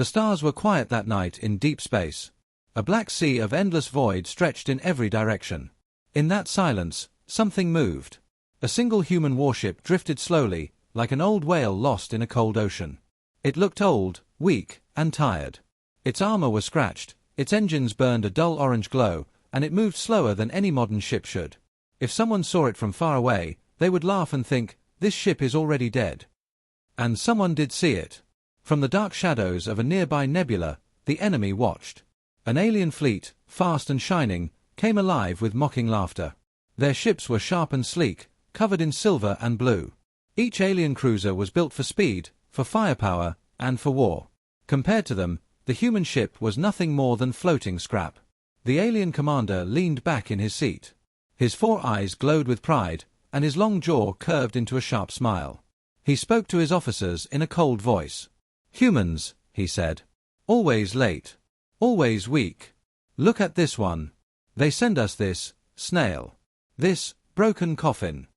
The stars were quiet that night in deep space. A black sea of endless void stretched in every direction. In that silence, something moved. A single human warship drifted slowly, like an old whale lost in a cold ocean. It looked old, weak, and tired. Its armor was scratched, its engines burned a dull orange glow, and it moved slower than any modern ship should. If someone saw it from far away, they would laugh and think, "This ship is already dead." And someone did see it. From the dark shadows of a nearby nebula, the enemy watched. An alien fleet, fast and shining, came alive with mocking laughter. Their ships were sharp and sleek, covered in silver and blue. Each alien cruiser was built for speed, for firepower, and for war. Compared to them, the human ship was nothing more than floating scrap. The alien commander leaned back in his seat. His 4 eyes glowed with pride, and his long jaw curved into a sharp smile. He spoke to his officers in a cold voice. "Humans," he said. "Always late. Always weak. Look at this one. They send us this snail. This broken coffin."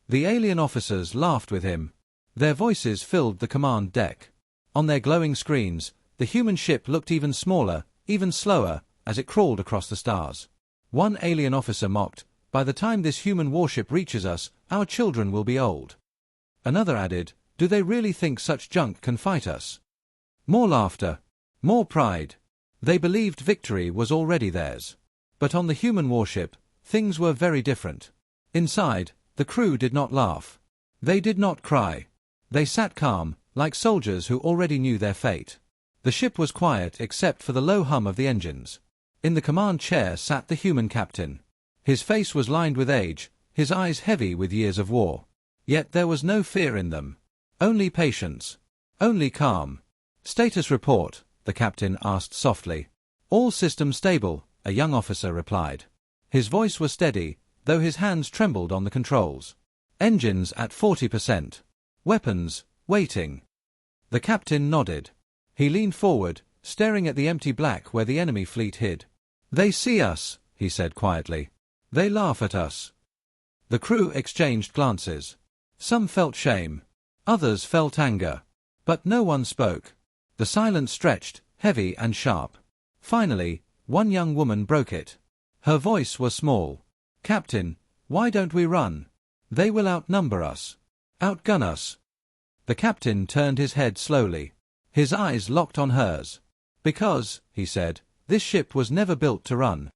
The alien officers laughed with him. Their voices filled the command deck. On their glowing screens, the human ship looked even smaller, even slower, as it crawled across the stars. One alien officer mocked, "By the time this human warship reaches us, our children will be old." Another added, "Do they really think such junk can fight us?" More laughter. More pride. They believed victory was already theirs. But on the human warship, things were very different. Inside, the crew did not laugh. They did not cry. They sat calm, like soldiers who already knew their fate. The ship was quiet except for the low hum of the engines. In the command chair sat the human captain. His face was lined with age, his eyes heavy with years of war. Yet there was no fear in them. Only patience. Only calm. "Status report," the captain asked softly. "All systems stable," a young officer replied. His voice was steady, though his hands trembled on the controls. "Engines at 40%. Weapons, waiting." The captain nodded. He leaned forward, staring at the empty black where the enemy fleet hid. "They see us," he said quietly. "They laugh at us." The crew exchanged glances. Some felt shame. Others felt anger. But no one spoke. The silence stretched, heavy and sharp. Finally, one young woman broke it. Her voice was small. "Captain, why don't we run? They will outnumber us. Outgun us." The captain turned his head slowly. His eyes locked on hers. "Because," he said, "this ship was never built to run."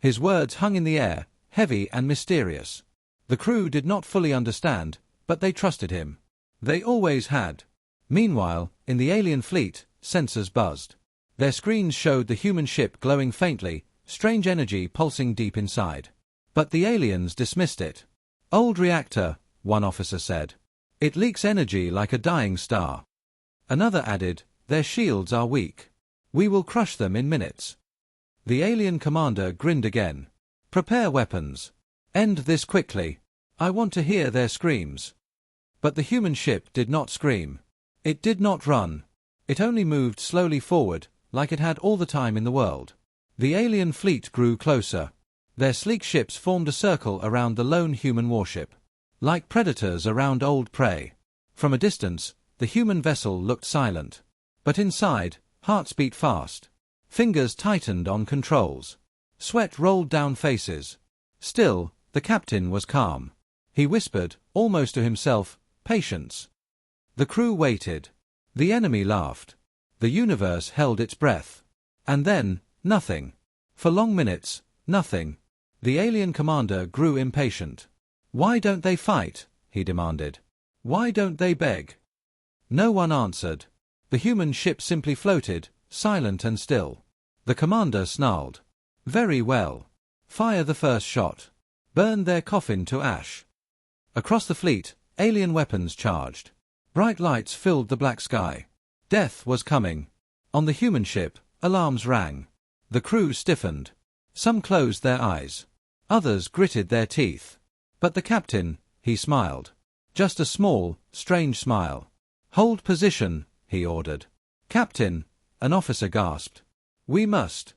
His words hung in the air, heavy and mysterious. The crew did not fully understand, but they trusted him. They always had. Meanwhile, in the alien fleet, sensors buzzed. Their screens showed the human ship glowing faintly, strange energy pulsing deep inside. But the aliens dismissed it. "Old reactor," one officer said. "It leaks energy like a dying star." Another added, "Their shields are weak. We will crush them in minutes." The alien commander grinned again. "Prepare weapons. End this quickly. I want to hear their screams." But the human ship did not scream. It did not run. It only moved slowly forward, like it had all the time in the world. The alien fleet grew closer. Their sleek ships formed a circle around the lone human warship. Like predators around old prey. From a distance, the human vessel looked silent. But inside, hearts beat fast. Fingers tightened on controls. Sweat rolled down faces. Still, the captain was calm. He whispered, almost to himself, "Patience." The crew waited. The enemy laughed. The universe held its breath. And then, nothing. For long minutes, nothing. The alien commander grew impatient. "Why don't they fight?" he demanded. "Why don't they beg?" No one answered. The human ship simply floated, silent and still. The commander snarled. "Very well. Fire the first shot. Burn their coffin to ash." Across the fleet, alien weapons charged. Bright lights filled the black sky. Death was coming. On the human ship, alarms rang. The crew stiffened. Some closed their eyes. Others gritted their teeth. But the captain, he smiled. Just a small, strange smile. "Hold position," he ordered. "Captain," an officer gasped. "We must."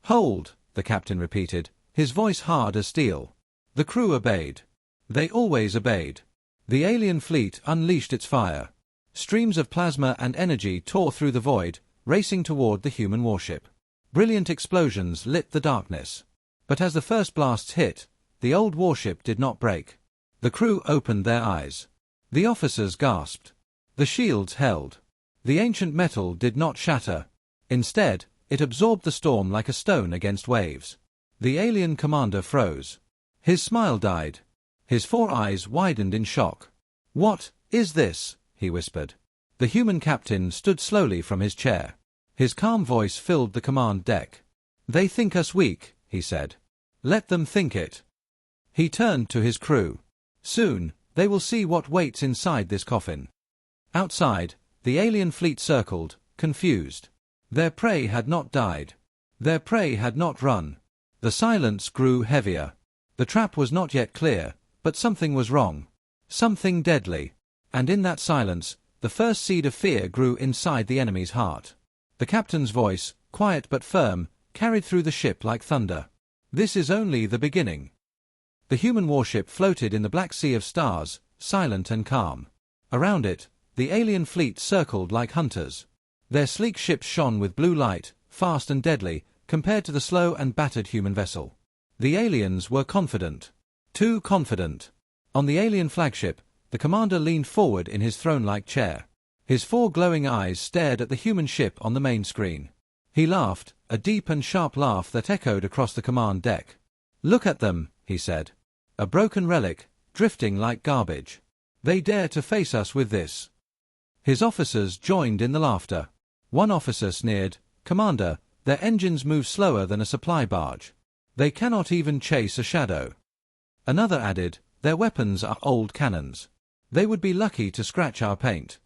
"Hold," the captain repeated, his voice hard as steel. The crew obeyed. They always obeyed. The alien fleet unleashed its fire. Streams of plasma and energy tore through the void, racing toward the human warship. Brilliant explosions lit the darkness. But as the first blasts hit, the old warship did not break. The crew opened their eyes. The officers gasped. The shields held. The ancient metal did not shatter. Instead, it absorbed the storm like a stone against waves. The alien commander froze. His smile died. His four eyes widened in shock. "What is this?" he whispered. The human captain stood slowly from his chair. His calm voice filled the command deck. "They think us weak," he said. "Let them think it." He turned to his crew. "Soon, they will see what waits inside this coffin." Outside, the alien fleet circled, confused. Their prey had not died. Their prey had not run. The silence grew heavier. The trap was not yet clear, but something was wrong. Something deadly. And in that silence, the first seed of fear grew inside the enemy's heart. The captain's voice, quiet but firm, carried through the ship like thunder. "This is only the beginning." The human warship floated in the black sea of stars, silent and calm. Around it, the alien fleet circled like hunters. Their sleek ships shone with blue light, fast and deadly, compared to the slow and battered human vessel. The aliens were confident. Too confident. On the alien flagship, the commander leaned forward in his throne-like chair. His four glowing eyes stared at the human ship on the main screen. He laughed, a deep and sharp laugh that echoed across the command deck. "Look at them," he said. "A broken relic, drifting like garbage. They dare to face us with this." His officers joined in the laughter. One officer sneered, "Commander, their engines move slower than a supply barge. They cannot even chase a shadow." Another added, "Their weapons are old cannons. They would be lucky to scratch our paint."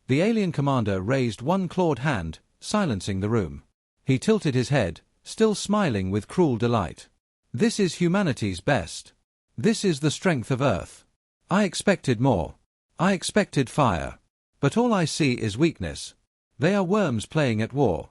The alien commander raised one clawed hand, silencing the room. He tilted his head, still smiling with cruel delight. "This is humanity's best. This is the strength of Earth. I expected more. I expected fire. But all I see is weakness. They are worms playing at war."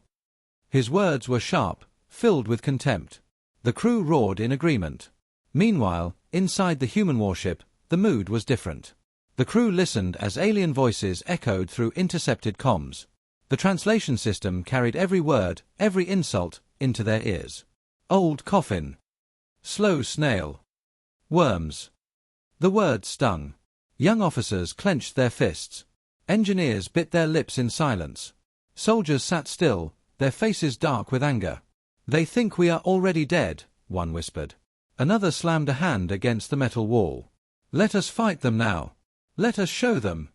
His words were sharp, filled with contempt. The crew roared in agreement. Meanwhile, inside the human warship, the mood was different. The crew listened as alien voices echoed through intercepted comms. The translation system carried every word, every insult, into their ears. Old coffin. Slow snail. Worms. The words stung. Young officers clenched their fists. Engineers bit their lips in silence. Soldiers sat still, their faces dark with anger. "They think we are already dead," one whispered. Another slammed a hand against the metal wall. "Let us fight them now. Let us show them."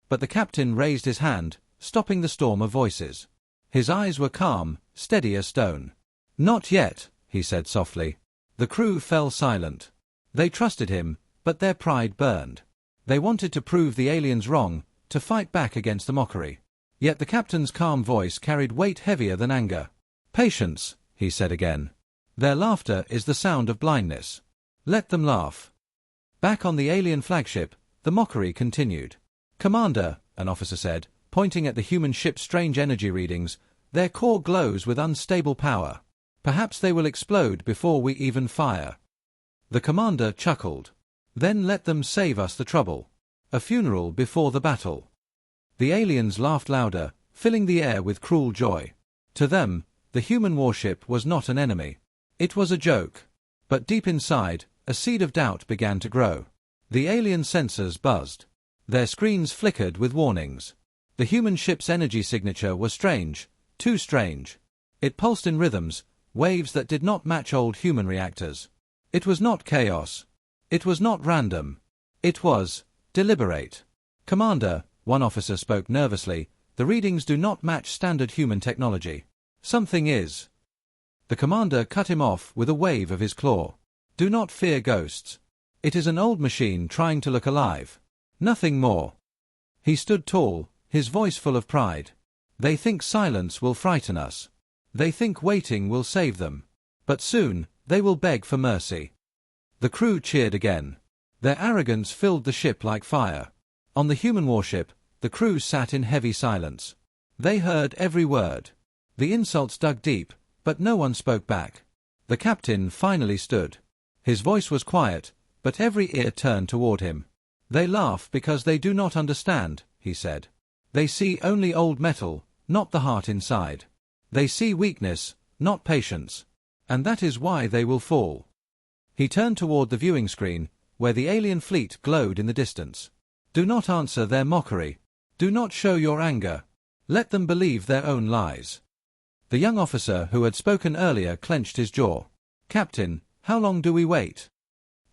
But the captain raised his hand, stopping the storm of voices. His eyes were calm, steady as stone. "Not yet," he said softly. The crew fell silent. They trusted him, but their pride burned. They wanted to prove the aliens wrong, to fight back against the mockery. Yet the captain's calm voice carried weight heavier than anger. "Patience," he said again. "Their laughter is the sound of blindness. Let them laugh." Back on the alien flagship, the mockery continued. "Commander," an officer said, pointing at the human ship's strange energy readings, "their core glows with unstable power. Perhaps they will explode before we even fire." The commander chuckled. "Then let them save us the trouble. A funeral before the battle." The aliens laughed louder, filling the air with cruel joy. To them, the human warship was not an enemy. It was a joke. But deep inside, a seed of doubt began to grow. The alien sensors buzzed. Their screens flickered with warnings. The human ship's energy signature was strange, too strange. It pulsed in rhythms, waves that did not match old human reactors. It was not chaos. It was not random. It was deliberate. "Commander," one officer spoke nervously, "the readings do not match standard human technology. Something is." The commander cut him off with a wave of his claw. "Do not fear ghosts. It is an old machine trying to look alive. Nothing more." He stood tall, his voice full of pride. "They think silence will frighten us. They think waiting will save them. But soon, they will beg for mercy." The crew cheered again. Their arrogance filled the ship like fire. On the human warship, the crew sat in heavy silence. They heard every word. The insults dug deep, but no one spoke back. The captain finally stood. His voice was quiet, but every ear turned toward him. "They laugh because they do not understand," he said. "They see only old metal, not the heart inside. They see weakness, not patience. And that is why they will fall. He turned toward the viewing screen, where the alien fleet glowed in the distance. Do not answer their mockery. Do not show your anger. Let them believe their own lies. The young officer who had spoken earlier clenched his jaw. Captain, how long do we wait?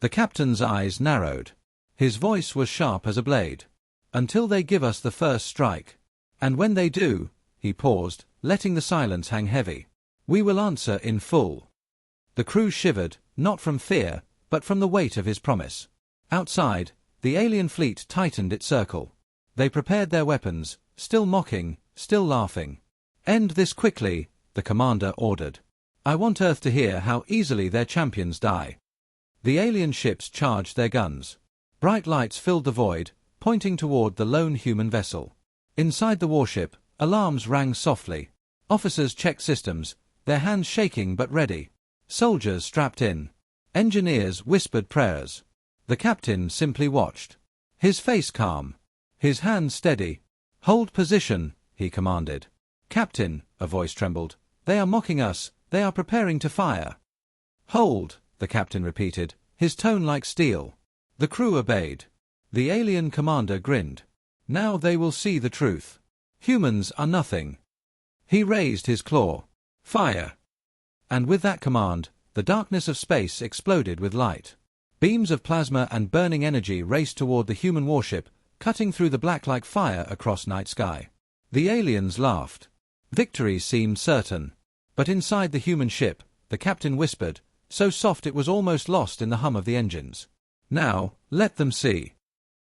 The captain's eyes narrowed. His voice was sharp as a blade. Until they give us the first strike. And when they do, he paused, letting the silence hang heavy. We will answer in full. The crew shivered, not from fear, but from the weight of his promise. Outside, the alien fleet tightened its circle. They prepared their weapons, still mocking, still laughing. End this quickly, the commander ordered. I want Earth to hear how easily their champions die. The alien ships charged their guns. Bright lights filled the void, pointing toward the lone human vessel. Inside the warship, alarms rang softly. Officers checked systems, their hands shaking but ready. Soldiers strapped in. Engineers whispered prayers. The captain simply watched. His face calm. His hands steady. Hold position, he commanded. Captain, a voice trembled. They are mocking us, they are preparing to fire. Hold, the captain repeated, his tone like steel. The crew obeyed. The alien commander grinned. Now they will see the truth. Humans are nothing. He raised his claw. Fire! And with that command, the darkness of space exploded with light. Beams of plasma and burning energy raced toward the human warship, cutting through the black like fire across night sky. The aliens laughed. Victory seemed certain. But inside the human ship, the captain whispered, so soft it was almost lost in the hum of the engines. Now, let them see.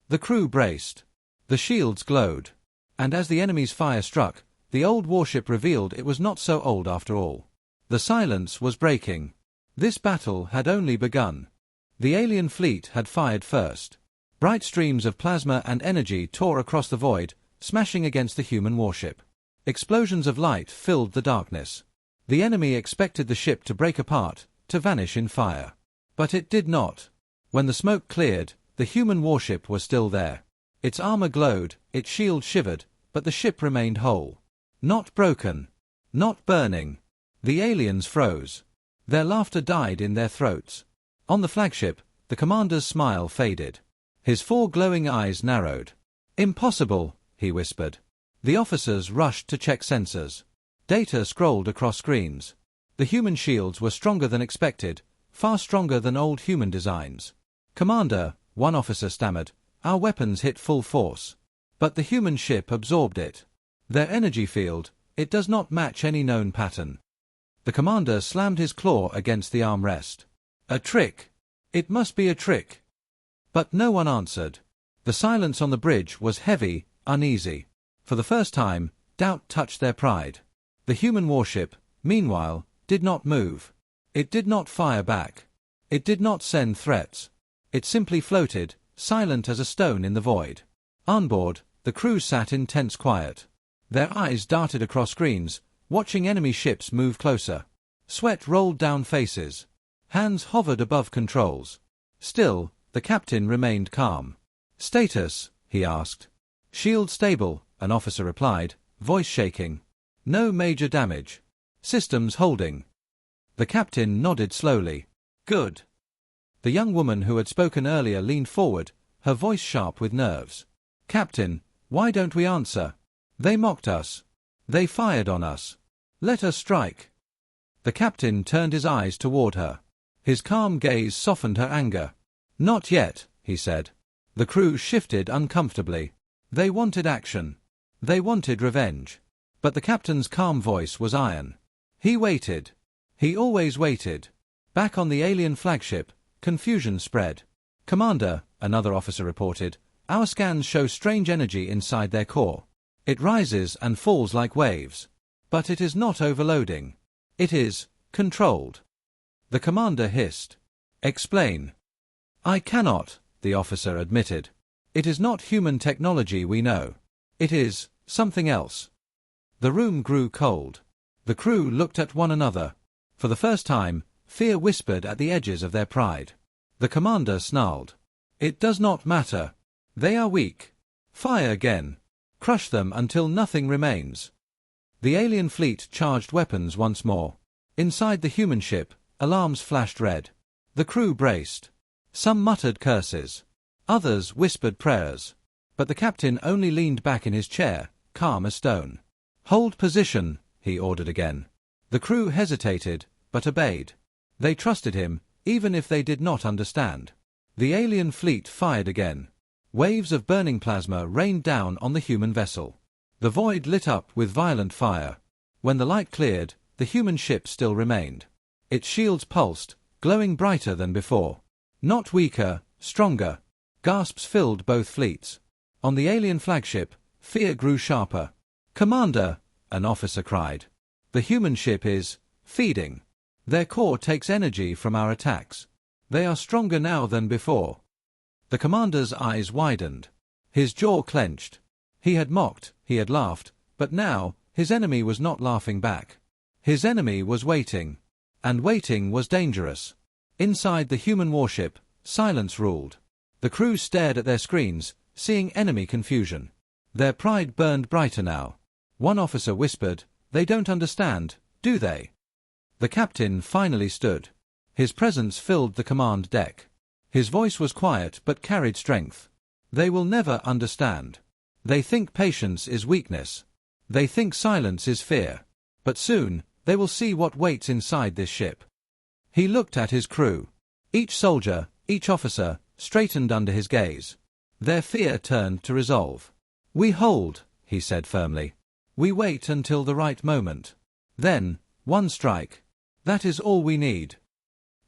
The crew braced. The shields glowed. And as the enemy's fire struck, the old warship revealed it was not so old after all. The silence was breaking. This battle had only begun. The alien fleet had fired first. Bright streams of plasma and energy tore across the void, smashing against the human warship. Explosions of light filled the darkness. The enemy expected the ship to break apart, to vanish in fire. But it did not. When the smoke cleared, the human warship was still there. Its armor glowed, its shield shivered, but the ship remained whole. Not broken. Not burning. The aliens froze. Their laughter died in their throats. On the flagship, the commander's smile faded. His four glowing eyes narrowed. Impossible, he whispered. The officers rushed to check sensors. Data scrolled across screens. The human shields were stronger than expected, far stronger than old human designs. Commander, one officer stammered, our weapons hit full force. But the human ship absorbed it. Their energy field, it does not match any known pattern. The commander slammed his claw against the armrest. A trick. It must be a trick. But no one answered. The silence on the bridge was heavy, uneasy. For the first time, doubt touched their pride. The human warship, meanwhile, did not move. It did not fire back. It did not send threats. It simply floated, silent as a stone in the void. On board, the crew sat in tense quiet. Their eyes darted across screens, watching enemy ships move closer. Sweat rolled down faces. Hands hovered above controls. Still, the captain remained calm. Status, he asked. Shield stable, an officer replied, voice shaking. No major damage. Systems holding. The captain nodded slowly. Good. The young woman who had spoken earlier leaned forward, her voice sharp with nerves. Captain, why don't we answer? They mocked us. They fired on us. Let us strike. The captain turned his eyes toward her. His calm gaze softened her anger. Not yet, he said. The crew shifted uncomfortably. They wanted action. They wanted revenge. But the captain's calm voice was iron. He waited. He always waited. Back on the alien flagship, confusion spread. Commander, another officer reported, our scans show strange energy inside their core. It rises and falls like waves. But it is not overloading. It is controlled. The commander hissed. Explain. I cannot, the officer admitted. It is not human technology we know. It is something else. The room grew cold. The crew looked at one another. For the first time, fear whispered at the edges of their pride. The commander snarled. It does not matter. They are weak. Fire again. Crush them until nothing remains. The alien fleet charged weapons once more. Inside the human ship, alarms flashed red. The crew braced. Some muttered curses. Others whispered prayers. But the captain only leaned back in his chair, calm as stone. "Hold position," he ordered again. The crew hesitated, but obeyed. They trusted him, even if they did not understand. The alien fleet fired again. Waves of burning plasma rained down on the human vessel. The void lit up with violent fire. When the light cleared, the human ship still remained. Its shields pulsed, glowing brighter than before. Not weaker, stronger. Gasps filled both fleets. On the alien flagship, fear grew sharper. "Commander," an officer cried. "The human ship is feeding. Their core takes energy from our attacks. They are stronger now than before." The commander's eyes widened. His jaw clenched. He had mocked, he had laughed, but now, his enemy was not laughing back. His enemy was waiting. And waiting was dangerous. Inside the human warship, silence ruled. The crew stared at their screens, seeing enemy confusion. Their pride burned brighter now. One officer whispered, "They don't understand, do they?" The captain finally stood. His presence filled the command deck. His voice was quiet but carried strength. "They will never understand. They think patience is weakness. They think silence is fear. But soon, they will see what waits inside this ship." He looked at his crew. Each soldier, each officer, straightened under his gaze. Their fear turned to resolve. "We hold," he said firmly. "We wait until the right moment. Then, one strike. That is all we need."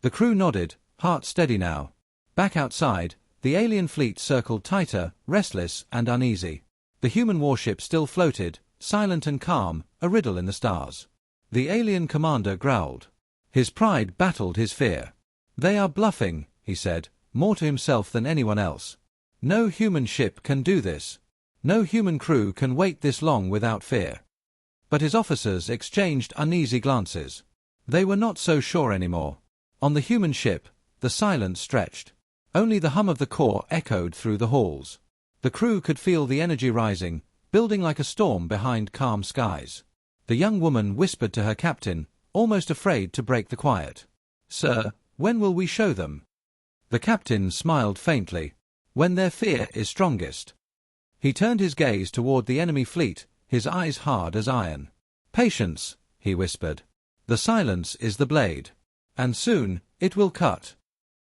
The crew nodded, heart steady now. Back outside, the alien fleet circled tighter, restless and uneasy. The human warship still floated, silent and calm, a riddle in the stars. The alien commander growled. His pride battled his fear. "They are bluffing," he said, more to himself than anyone else. "No human ship can do this. No human crew can wait this long without fear." But his officers exchanged uneasy glances. They were not so sure anymore. On the human ship, the silence stretched. Only the hum of the core echoed through the halls. The crew could feel the energy rising, building like a storm behind calm skies. The young woman whispered to her captain, almost afraid to break the quiet. "Sir, when will we show them?" The captain smiled faintly. "When their fear is strongest." He turned his gaze toward the enemy fleet, his eyes hard as iron. "Patience," he whispered. "The silence is the blade. And soon, it will cut."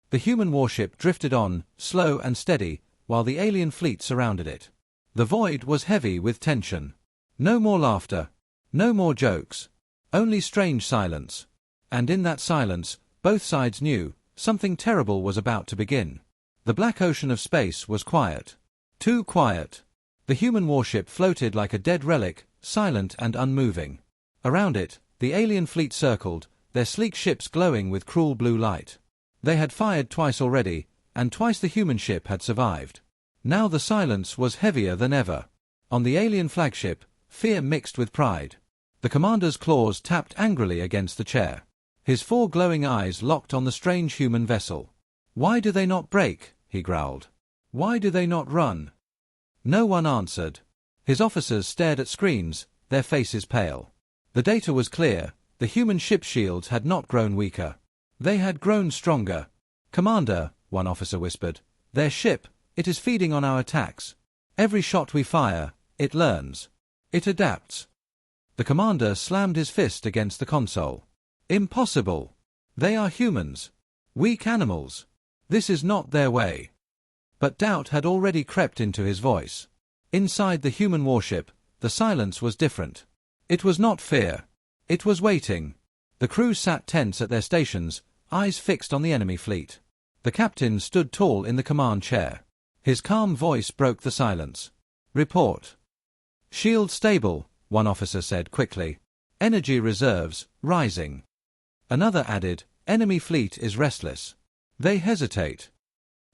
The human warship drifted on, slow and steady, while the alien fleet surrounded it. The void was heavy with tension. No more laughter. No more jokes. Only strange silence. And in that silence, both sides knew, something terrible was about to begin. The black ocean of space was quiet. Too quiet. The human warship floated like a dead relic, silent and unmoving. Around it, the alien fleet circled, their sleek ships glowing with cruel blue light. They had fired twice already, and twice the human ship had survived. Now the silence was heavier than ever. On the alien flagship, fear mixed with pride. The commander's claws tapped angrily against the chair. His four glowing eyes locked on the strange human vessel. "Why do they not break?" he growled. "Why do they not run?" No one answered. His officers stared at screens, their faces pale. The data was clear. The human ship shields had not grown weaker. They had grown stronger. "Commander," one officer whispered, "their ship, it is feeding on our attacks. Every shot we fire, it learns. It adapts." The commander slammed his fist against the console. "Impossible. They are humans. Weak animals. This is not their way." But doubt had already crept into his voice. Inside the human warship, the silence was different. It was not fear. It was waiting. The crew sat tense at their stations, eyes fixed on the enemy fleet. The captain stood tall in the command chair. His calm voice broke the silence. "Report." "Shield stable," one officer said quickly. "Energy reserves, rising." Another added, "Enemy fleet is restless. They hesitate."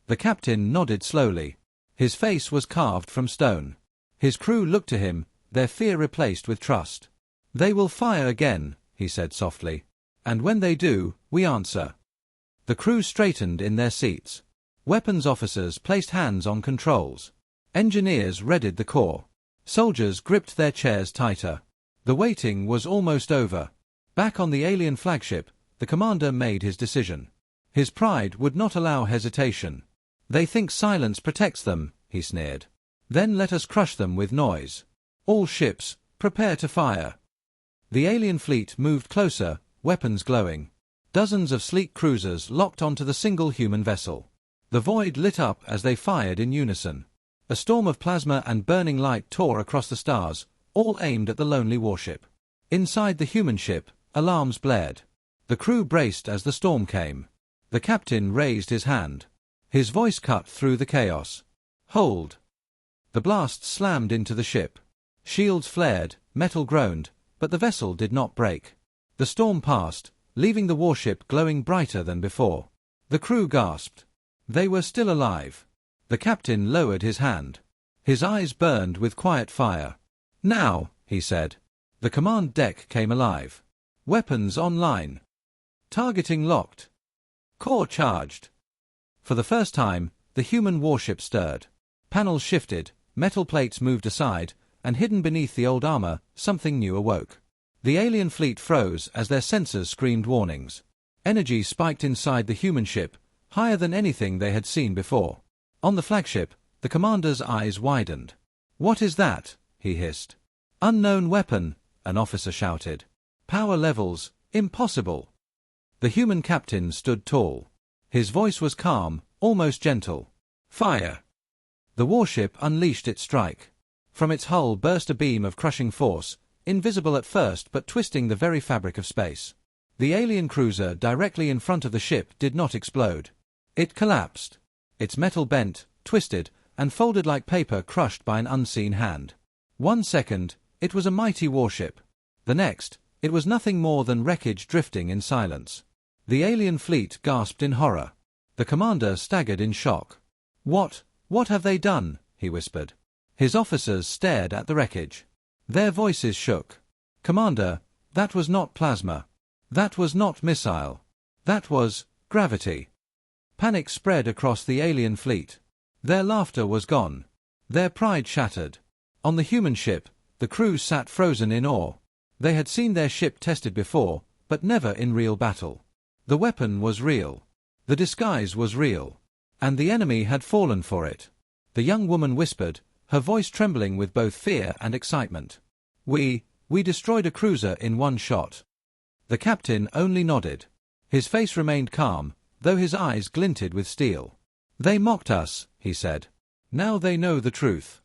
The captain nodded slowly. His face was carved from stone. His crew looked to him, their fear replaced with trust. "They will fire again," he said softly. "And when they do, we answer." The crew straightened in their seats. Weapons officers placed hands on controls. Engineers readied the core. Soldiers gripped their chairs tighter. The waiting was almost over. Back on the alien flagship, the commander made his decision. His pride would not allow hesitation. "They think silence protects them," he sneered. "Then let us crush them with noise. All ships, prepare to fire." The alien fleet moved closer, weapons glowing. Dozens of sleek cruisers locked onto the single human vessel. The void lit up as they fired in unison. A storm of plasma and burning light tore across the stars, all aimed at the lonely warship. Inside the human ship, alarms blared. The crew braced as the storm came. The captain raised his hand. His voice cut through the chaos. "Hold!" The blast slammed into the ship. Shields flared, metal groaned, but the vessel did not break. The storm passed, leaving the warship glowing brighter than before. The crew gasped. They were still alive. The captain lowered his hand. His eyes burned with quiet fire. "Now," he said. The command deck came alive. Weapons online. Targeting locked. Core charged. For the first time, the human warship stirred. Panels shifted, metal plates moved aside, and hidden beneath the old armor, something new awoke. The alien fleet froze as their sensors screamed warnings. Energy spiked inside the human ship, higher than anything they had seen before. On the flagship, the commander's eyes widened. "What is that?" he hissed. "Unknown weapon," an officer shouted. "Power levels, impossible." The human captain stood tall. His voice was calm, almost gentle. "Fire!" The warship unleashed its strike. From its hull burst a beam of crushing force, invisible at first but twisting the very fabric of space. The alien cruiser directly in front of the ship did not explode. It collapsed. Its metal bent, twisted, and folded like paper crushed by an unseen hand. 1 second, it was a mighty warship. The next, it was nothing more than wreckage drifting in silence. The alien fleet gasped in horror. The commander staggered in shock. What have they done?" he whispered. His officers stared at the wreckage. Their voices shook. "Commander, that was not plasma. That was not missile. That was gravity." Panic spread across the alien fleet. Their laughter was gone. Their pride shattered. On the human ship, the crew sat frozen in awe. They had seen their ship tested before, but never in real battle. The weapon was real. The disguise was real. And the enemy had fallen for it. The young woman whispered, her voice trembling with both fear and excitement. We destroyed a cruiser in one shot." The captain only nodded. His face remained calm, though his eyes glinted with steel. "They mocked us," he said. "Now they know the truth."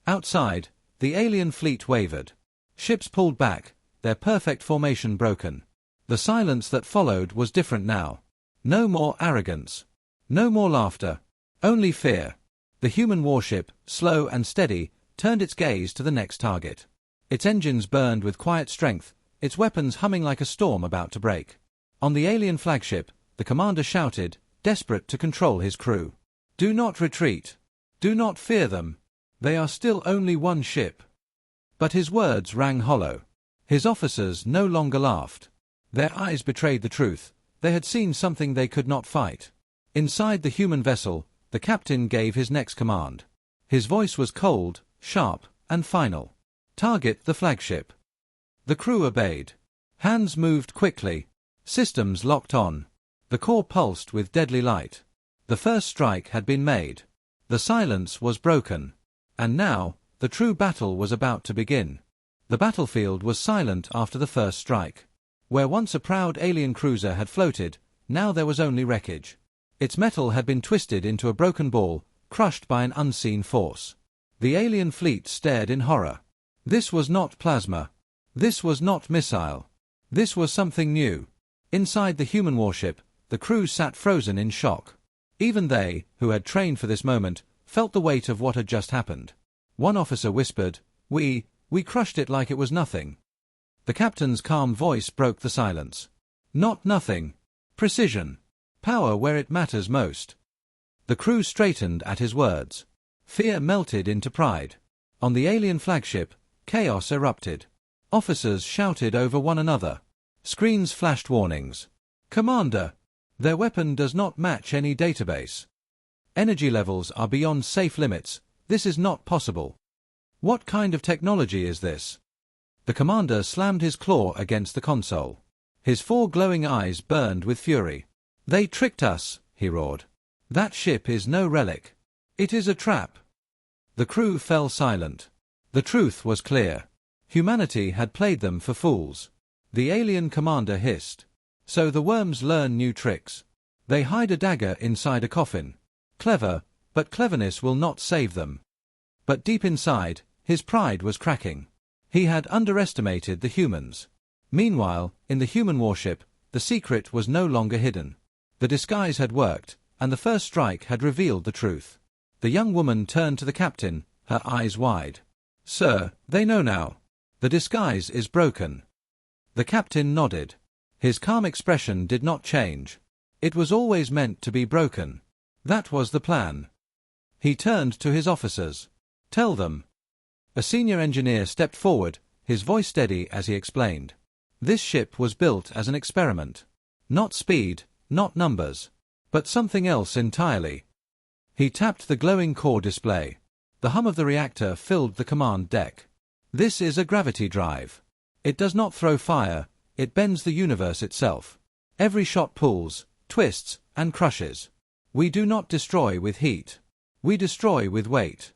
Outside, the alien fleet wavered. Ships pulled back, their perfect formation broken. The silence that followed was different now. No more arrogance. No more laughter. Only fear. The human warship, slow and steady, turned its gaze to the next target. Its engines burned with quiet strength, its weapons humming like a storm about to break. On the alien flagship, the commander shouted, desperate to control his crew. "Do not retreat. Do not fear them. They are still only one ship." But his words rang hollow. His officers no longer laughed. Their eyes betrayed the truth. They had seen something they could not fight. Inside the human vessel, the captain gave his next command. His voice was cold, sharp, and final. "Target the flagship." The crew obeyed. Hands moved quickly. Systems locked on. The core pulsed with deadly light. The first strike had been made. The silence was broken. And now, the true battle was about to begin. The battlefield was silent after the first strike. Where once a proud alien cruiser had floated, now there was only wreckage. Its metal had been twisted into a broken ball, crushed by an unseen force. The alien fleet stared in horror. This was not plasma. This was not missile. This was something new. Inside the human warship, the crew sat frozen in shock. Even they, who had trained for this moment, felt the weight of what had just happened. One officer whispered, We crushed it like it was nothing." The captain's calm voice broke the silence. "Not nothing. Precision. Power where it matters most." The crew straightened at his words. Fear melted into pride. On the alien flagship, chaos erupted. Officers shouted over one another. Screens flashed warnings. "Commander! Their weapon does not match any database. Energy levels are beyond safe limits. This is not possible. What kind of technology is this?" The commander slammed his claw against the console. His 4 glowing eyes burned with fury. "They tricked us," he roared. "That ship is no relic. It is a trap." The crew fell silent. The truth was clear. Humanity had played them for fools. The alien commander hissed. "So the worms learn new tricks. They hide a dagger inside a coffin. Clever, but cleverness will not save them." But deep inside, his pride was cracking. He had underestimated the humans. Meanwhile, in the human warship, the secret was no longer hidden. The disguise had worked, and the first strike had revealed the truth. The young woman turned to the captain, her eyes wide. "Sir, they know now. The disguise is broken." The captain nodded. His calm expression did not change. It was always meant to be broken. That was the plan. He turned to his officers. "Tell them." A senior engineer stepped forward, his voice steady as he explained. "This ship was built as an experiment. Not speed, not numbers, but something else entirely." He tapped the glowing core display. The hum of the reactor filled the command deck. "This is a gravity drive. It does not throw fire, it bends the universe itself. Every shot pulls, twists, and crushes. We do not destroy with heat. We destroy with weight."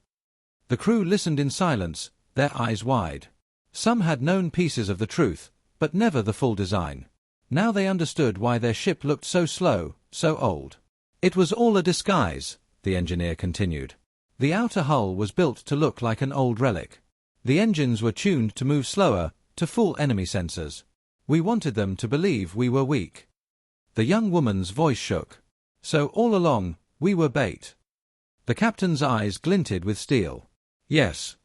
The crew listened in silence, their eyes wide. Some had known pieces of the truth, but never the full design. Now they understood why their ship looked so slow, so old. "It was all a disguise," the engineer continued. "The outer hull was built to look like an old relic. The engines were tuned to move slower, to fool enemy sensors. We wanted them to believe we were weak." The young woman's voice shook. "So all along, we were bait." The captain's eyes glinted with steel. "Yes."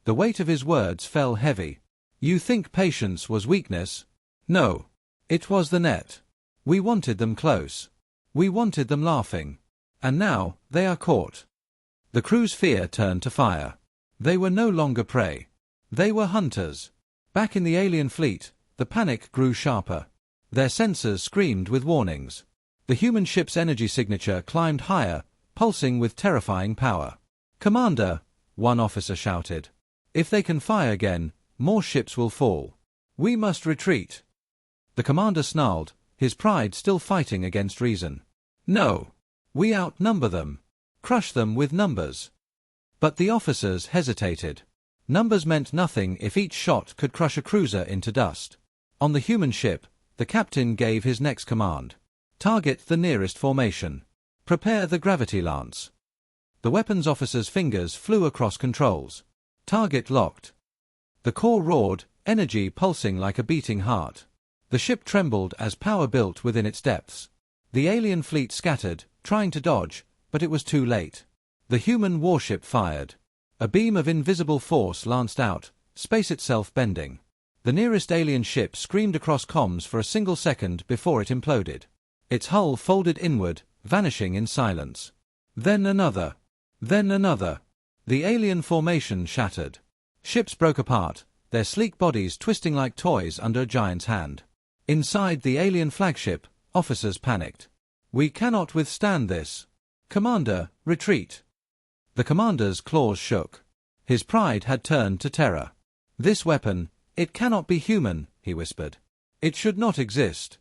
The weight of his words fell heavy. "You think patience was weakness? No. It was the net. We wanted them close. We wanted them laughing. And now, they are caught." The crew's fear turned to fire. They were no longer prey. They were hunters. Back in the alien fleet, the panic grew sharper. Their sensors screamed with warnings. The human ship's energy signature climbed higher, pulsing with terrifying power. "Commander," one officer shouted. "If they can fire again, more ships will fall. We must retreat." The commander snarled, his pride still fighting against reason. "No. We outnumber them. Crush them with numbers." But the officers hesitated. Numbers meant nothing if each shot could crush a cruiser into dust. On the human ship, the captain gave his next command. "Target the nearest formation. Prepare the gravity lance." The weapons officer's fingers flew across controls. Target locked. The core roared, energy pulsing like a beating heart. The ship trembled as power built within its depths. The alien fleet scattered, trying to dodge, but it was too late. The human warship fired. A beam of invisible force lanced out, space itself bending. The nearest alien ship screamed across comms for a single second before it imploded. Its hull folded inward, vanishing in silence. Then another. Then another. The alien formation shattered. Ships broke apart, their sleek bodies twisting like toys under a giant's hand. Inside the alien flagship, officers panicked. "We cannot withstand this. Commander, retreat." The commander's claws shook. His pride had turned to terror. "This weapon, it cannot be human," he whispered. "It should not exist."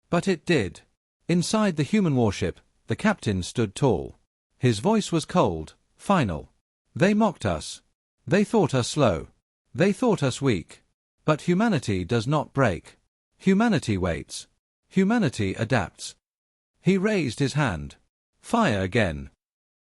But it did. Inside the human warship, the captain stood tall. His voice was cold, final. "They mocked us. They thought us slow. They thought us weak. But humanity does not break. Humanity waits. Humanity adapts." He raised his hand. "Fire again."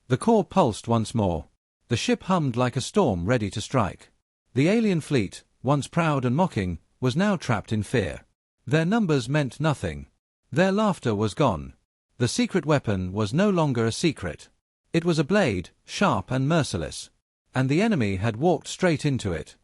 The core pulsed once more. The ship hummed like a storm ready to strike. The alien fleet, once proud and mocking, was now trapped in fear. Their numbers meant nothing. Their laughter was gone. The secret weapon was no longer a secret. It was a blade, sharp and merciless. And the enemy had walked straight into it.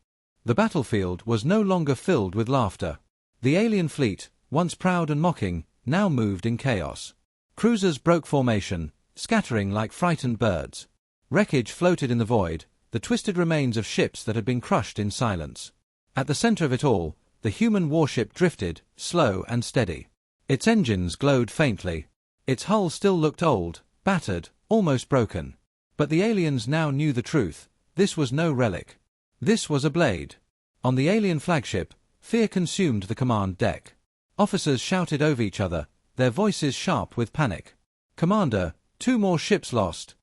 The battlefield was no longer filled with laughter. The alien fleet, once proud and mocking, now moved in chaos. Cruisers broke formation, scattering like frightened birds. Wreckage floated in the void, the twisted remains of ships that had been crushed in silence. At the center of it all, the human warship drifted, slow and steady. Its engines glowed faintly. Its hull still looked old, battered, almost broken. But the aliens now knew the truth. This was no relic. This was a blade. On the alien flagship, fear consumed the command deck. Officers shouted over each other, their voices sharp with panic. "Commander, 2 more ships lost.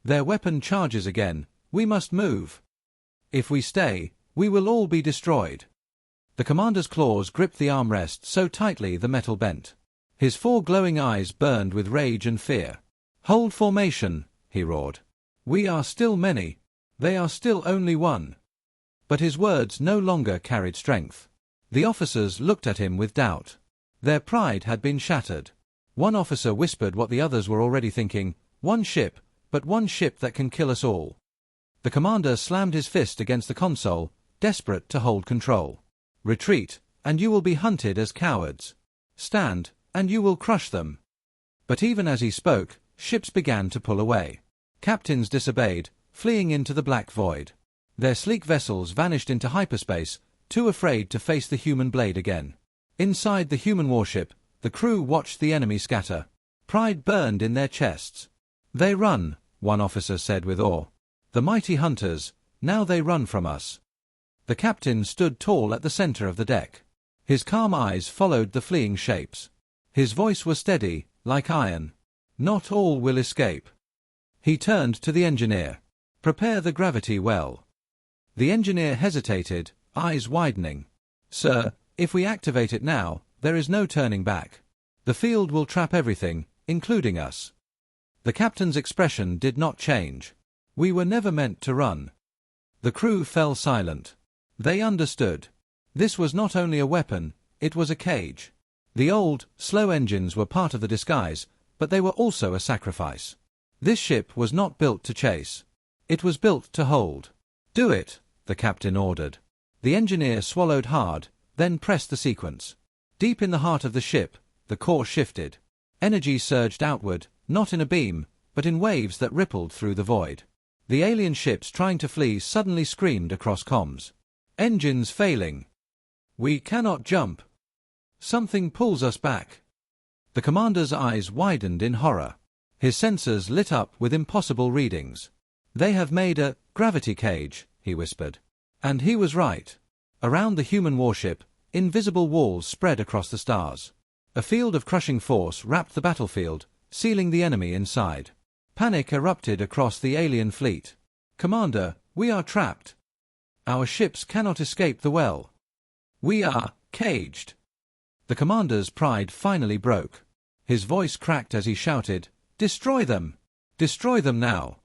Their weapon charges again, we must move. If we stay, we will all be destroyed." The commander's claws gripped the armrest so tightly the metal bent. His 4 glowing eyes burned with rage and fear. "Hold formation," he roared. "We are still many. They are still only 1. But his words no longer carried strength. The officers looked at him with doubt. Their pride had been shattered. One officer whispered what the others were already thinking, "One ship, but one ship that can kill us all." The commander slammed his fist against the console, desperate to hold control. "Retreat, and you will be hunted as cowards. Stand, and you will crush them." But even as he spoke, ships began to pull away. Captains disobeyed, fleeing into the black void. Their sleek vessels vanished into hyperspace, too afraid to face the human blade again. Inside the human warship, the crew watched the enemy scatter. Pride burned in their chests. "They run," one officer said with awe. "The mighty hunters, now they run from us." The captain stood tall at the center of the deck. His calm eyes followed the fleeing shapes. His voice was steady, like iron. "Not all will escape." He turned to the engineer. "Prepare the gravity well." The engineer hesitated, eyes widening. "Sir, if we activate it now, there is no turning back. The field will trap everything, including us." The captain's expression did not change. "We were never meant to run." The crew fell silent. They understood. This was not only a weapon, it was a cage. The old, slow engines were part of the disguise, but they were also a sacrifice. This ship was not built to chase. It was built to hold. "Do it," the captain ordered. The engineer swallowed hard, then pressed the sequence. Deep in the heart of the ship, the core shifted. Energy surged outward, not in a beam, but in waves that rippled through the void. The alien ships trying to flee suddenly screamed across comms. "Engines failing. We cannot jump. Something pulls us back." The commander's eyes widened in horror. His sensors lit up with impossible readings. "They have made a gravity cage," he whispered. And he was right. Around the human warship, invisible walls spread across the stars. A field of crushing force wrapped the battlefield, sealing the enemy inside. Panic erupted across the alien fleet. "Commander, we are trapped. Our ships cannot escape the well. We are caged." The commander's pride finally broke. His voice cracked as he shouted, "Destroy them! Destroy them now!"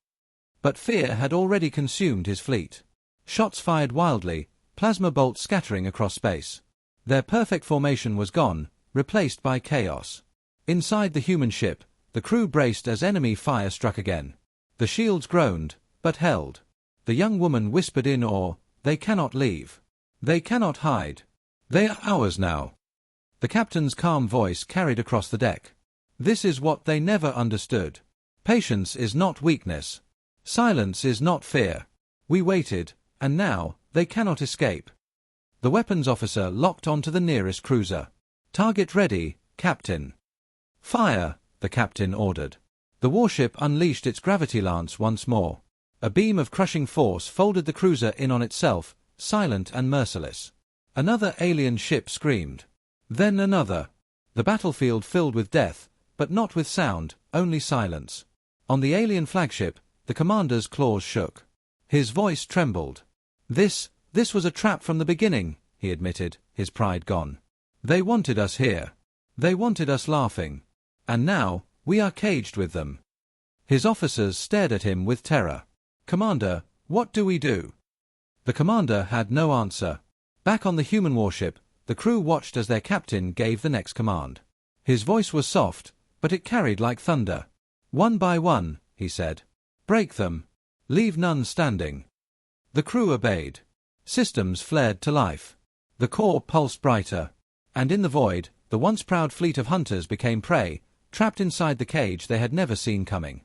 But fear had already consumed his fleet. Shots fired wildly, plasma bolts scattering across space. Their perfect formation was gone, replaced by chaos. Inside the human ship, the crew braced as enemy fire struck again. The shields groaned, but held. The young woman whispered in awe, "They cannot leave. They cannot hide. They are ours now." The captain's calm voice carried across the deck. "This is what they never understood. Patience is not weakness. Silence is not fear. We waited, and now, they cannot escape." The weapons officer locked onto the nearest cruiser. "Target ready, Captain." "Fire," the captain ordered. The warship unleashed its gravity lance once more. A beam of crushing force folded the cruiser in on itself, silent and merciless. Another alien ship screamed. Then another. The battlefield filled with death, but not with sound, only silence. On the alien flagship, the commander's claws shook. His voice trembled. This was a trap from the beginning," he admitted, his pride gone. "They wanted us here. They wanted us laughing. And now, we are caged with them." His officers stared at him with terror. "Commander, what do we do?" The commander had no answer. Back on the human warship, the crew watched as their captain gave the next command. His voice was soft, but it carried like thunder. "One by one," he said. "Break them. Leave none standing." The crew obeyed. Systems flared to life. The core pulsed brighter. And in the void, the once proud fleet of hunters became prey, trapped inside the cage they had never seen coming.